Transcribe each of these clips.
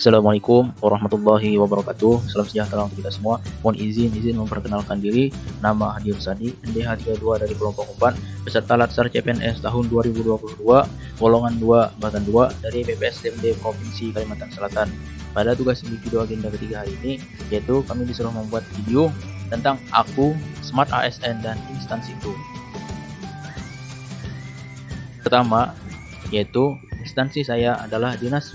Assalamualaikum warahmatullahi wabarakatuh. Salam sejahtera untuk kita semua. Mohon izin memperkenalkan diri. Nama Hadi Rusadi, NDH 32 dari kelompok 4, peserta Latsar CPNS tahun 2022, golongan 2, angkatan 2 dari BPSDMD Provinsi Kalimantan Selatan. Pada tugas individu agenda ketiga hari ini, yaitu kami disuruh membuat video tentang aku, Smart ASN, dan instansiku. Pertama, yaitu instansi saya adalah Dinas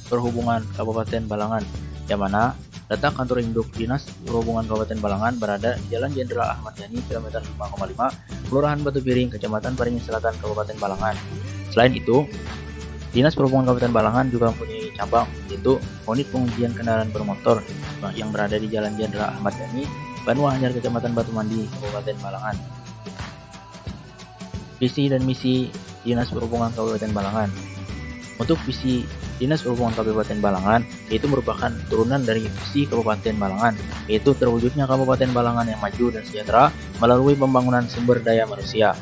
Perhubungan Kabupaten Balangan, yang mana letak kantor induk Dinas Perhubungan Kabupaten Balangan berada di Jalan Jenderal Ahmad Yani, kilometer 5,5, Kelurahan Batu Piring, Kecamatan Paringin Selatan, Kabupaten Balangan. Selain itu, Dinas Perhubungan Kabupaten Balangan juga mempunyai cabang, yaitu unit pengujian kendaraan bermotor yang berada di Jalan Jenderal Ahmad Yani, Banua Anyar, Kecamatan Batu Mandi, Kabupaten Balangan. Visi dan misi Dinas Perhubungan Kabupaten Balangan. Untuk visi Dinas Perhubungan Kabupaten Balangan, yaitu merupakan turunan dari visi Kabupaten Balangan, yaitu terwujudnya Kabupaten Balangan yang maju dan sejahtera melalui pembangunan sumber daya manusia.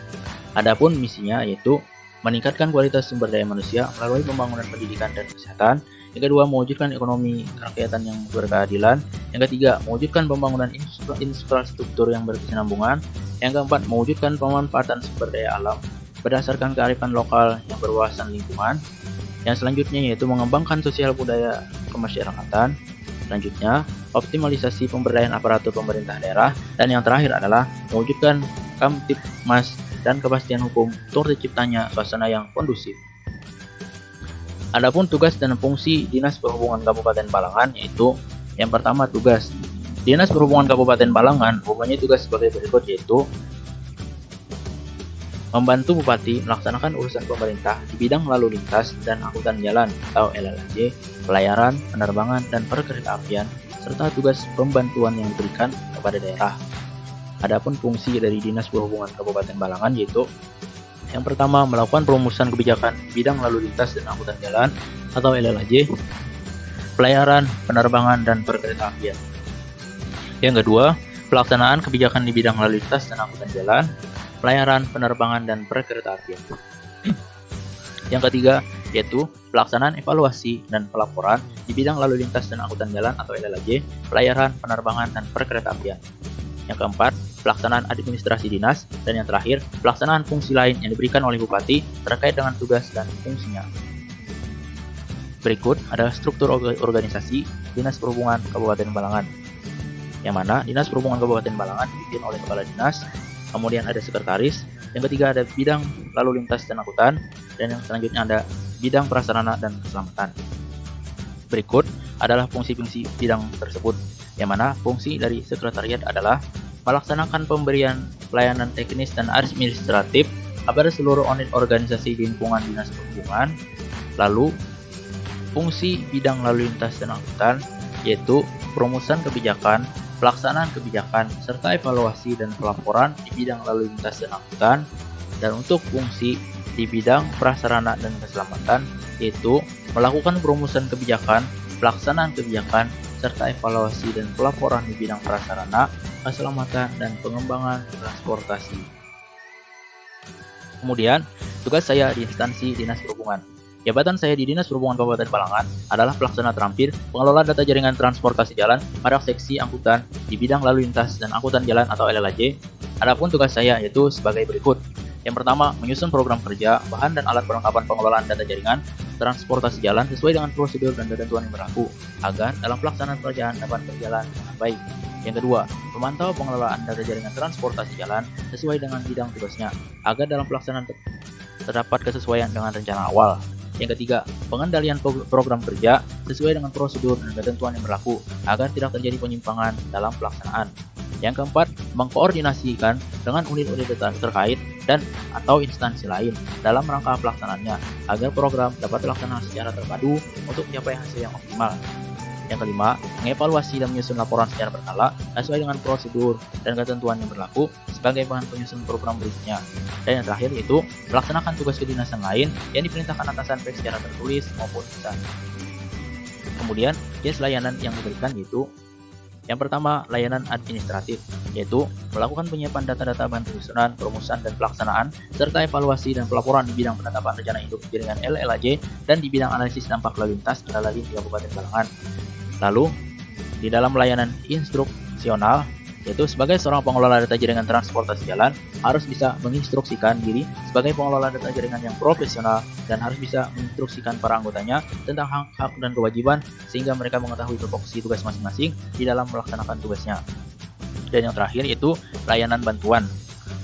Adapun misinya yaitu meningkatkan kualitas sumber daya manusia melalui pembangunan pendidikan dan kesehatan. Yang kedua, mewujudkan ekonomi kerakyatan yang berkeadilan. Yang ketiga, mewujudkan pembangunan infrastruktur yang berkesinambungan. Yang keempat, mewujudkan pemanfaatan sumber daya alam berdasarkan kearifan lokal yang berwawasan lingkungan. Yang selanjutnya yaitu mengembangkan sosial budaya kemasyarakatan. Selanjutnya, optimalisasi pemberdayaan aparatur pemerintah daerah. Dan yang terakhir adalah mewujudkan Kamtibmas dan kepastian hukum untuk terciptanya suasana yang kondusif. Adapun tugas dan fungsi Dinas Perhubungan Kabupaten Balangan, yaitu yang pertama, tugas Dinas Perhubungan Kabupaten Balangan mempunyai tugas sebagai berikut, yaitu membantu Bupati melaksanakan urusan pemerintah di bidang lalu lintas dan angkutan jalan atau LLAJ, pelayaran, penerbangan, dan perkeretaapian, serta tugas pembantuan yang diberikan kepada daerah. Adapun fungsi dari Dinas Perhubungan Kabupaten Balangan yaitu yang pertama, melakukan perumusan kebijakan di bidang lalu lintas dan angkutan jalan atau LLAJ, pelayaran, penerbangan, dan perkeretaapian. Yang kedua, pelaksanaan kebijakan di bidang lalu lintas dan angkutan jalan, pelayaran, penerbangan, dan perkeretaapian. Yang ketiga, yaitu pelaksanaan evaluasi dan pelaporan di bidang lalu lintas dan angkutan jalan atau LLAJ, pelayaran, penerbangan, dan perkeretaapian. Yang keempat, pelaksanaan administrasi dinas. Dan yang terakhir, pelaksanaan fungsi lain yang diberikan oleh Bupati terkait dengan tugas dan fungsinya. Berikut adalah struktur organisasi Dinas Perhubungan Kabupaten Balangan, yang mana Dinas Perhubungan Kabupaten Balangan dipimpin oleh Kepala Dinas. Kemudian ada sekretaris, yang ketiga ada bidang lalu lintas dan angkutan, dan yang selanjutnya ada bidang prasarana dan keselamatan. Berikut adalah fungsi-fungsi bidang tersebut, yang mana fungsi dari sekretariat adalah melaksanakan pemberian pelayanan teknis dan administratif kepada seluruh unit organisasi di lingkungan Dinas Perhubungan. Lalu, fungsi bidang lalu lintas dan angkutan yaitu perumusan kebijakan, pelaksanaan kebijakan, serta evaluasi dan pelaporan di bidang lalu lintas dan angkutan. Dan untuk fungsi di bidang prasarana dan keselamatan yaitu melakukan perumusan kebijakan, pelaksanaan kebijakan, serta evaluasi dan pelaporan di bidang prasarana, keselamatan, dan pengembangan transportasi. Kemudian, tugas saya di instansi Dinas Perhubungan. Jabatan saya di Dinas Perhubungan Kabupaten Balangan adalah pelaksana terampil pengelola data jaringan transportasi jalan pada seksi angkutan di bidang lalu lintas dan angkutan jalan atau LLAJ. Adapun tugas saya yaitu sebagai berikut. Yang pertama, menyusun program kerja, bahan dan alat perlengkapan pengelolaan data jaringan transportasi jalan sesuai dengan prosedur dan ketentuan yang berlaku agar dalam pelaksanaan pekerjaan dapat berjalan dengan baik. Yang kedua, memantau pengelolaan data jaringan transportasi jalan sesuai dengan bidang tugasnya agar dalam pelaksanaan terdapat kesesuaian dengan rencana awal. Yang ketiga, pengendalian program kerja sesuai dengan prosedur dan ketentuan yang berlaku agar tidak terjadi penyimpangan dalam pelaksanaan. Yang keempat, mengkoordinasikan dengan unit-unit terkait dan atau instansi lain dalam rangka pelaksanaannya agar program dapat dilaksanakan secara terpadu untuk mencapai hasil yang optimal. Yang kelima, mengevaluasi dan menyusun laporan secara berkala sesuai dengan prosedur dan ketentuan yang berlaku sebagai bahan penyusun program berikutnya. Dan yang terakhir yaitu melaksanakan tugas kedinasan lain yang diperintahkan atasan baik secara tertulis maupun lisan. Kemudian, jenis layanan yang diberikan yaitu yang pertama, layanan administratif. yaitu melakukan penyiapan data-data bahan penyusunan, perumusan, dan pelaksanaan, serta evaluasi dan pelaporan di bidang penetapan rencana induk jaringan LLAJ dan di bidang analisis dampak lalu lintas di Kabupaten Balangan. Lalu, di dalam layanan instruksional, yaitu sebagai seorang pengelola data jaringan transportasi jalan, harus bisa menginstruksikan diri sebagai pengelola data jaringan yang profesional dan harus bisa menginstruksikan para anggotanya tentang hak-hak dan kewajiban sehingga mereka mengetahui tupoksi tugas masing-masing di dalam melaksanakan tugasnya. Dan yang terakhir yaitu layanan bantuan,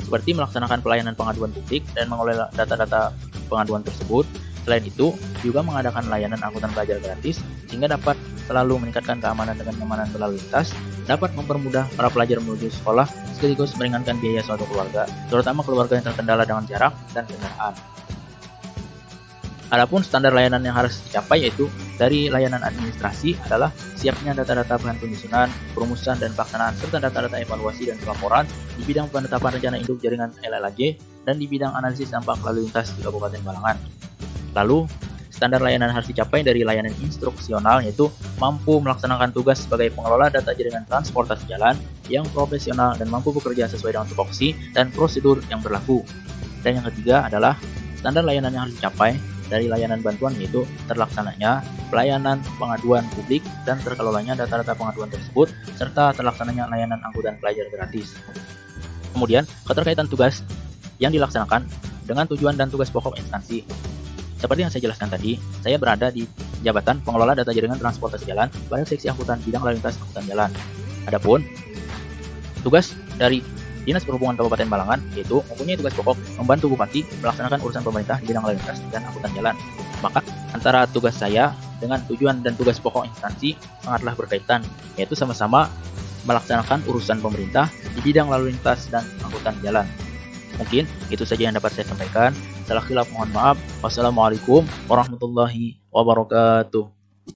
seperti melaksanakan pelayanan pengaduan publik dan mengelola data-data pengaduan tersebut. Selain itu, juga mengadakan layanan angkutan pelajar gratis sehingga dapat selalu meningkatkan keamanan dan kenyamanan berlalu lintas, dapat mempermudah para pelajar menuju sekolah, sekaligus meringankan biaya suatu keluarga, terutama keluarga yang terkendala dengan jarak dan kendaraan. Adapun standar layanan yang harus dicapai yaitu dari layanan administrasi adalah siapnya data-data bahan penyusunan, perumusan, dan pelaksanaan serta data-data evaluasi dan pelaporan di bidang penetapan rencana induk jaringan LLAJ dan di bidang analisis dampak lalu lintas di Kabupaten Balangan. Lalu, standar layanan harus dicapai dari layanan instruksional yaitu mampu melaksanakan tugas sebagai pengelola data jaringan transportasi jalan yang profesional dan mampu bekerja sesuai dengan tupoksi dan prosedur yang berlaku. Dan yang ketiga adalah standar layanan yang harus dicapai dari layanan bantuan yaitu terlaksananya pelayanan pengaduan publik dan terkelolanya data-data pengaduan tersebut serta terlaksananya layanan angkutan pelajar gratis. Kemudian, keterkaitan tugas yang dilaksanakan dengan tujuan dan tugas pokok instansi. Seperti yang saya jelaskan tadi, saya berada di jabatan pengelola data jaringan transportasi jalan pada seksi angkutan bidang lalu lintas angkutan jalan. Adapun tugas dari Dinas Perhubungan Kabupaten Balangan yaitu mempunyai tugas pokok membantu Bupati melaksanakan urusan pemerintah di bidang lalu lintas dan angkutan jalan. Maka antara tugas saya dengan tujuan dan tugas pokok instansi sangatlah berkaitan, yaitu sama-sama melaksanakan urusan pemerintah di bidang lalu lintas dan angkutan jalan. Mungkin itu saja yang dapat saya sampaikan. Salah khilaf mohon maaf. Wassalamualaikum warahmatullahi wabarakatuh.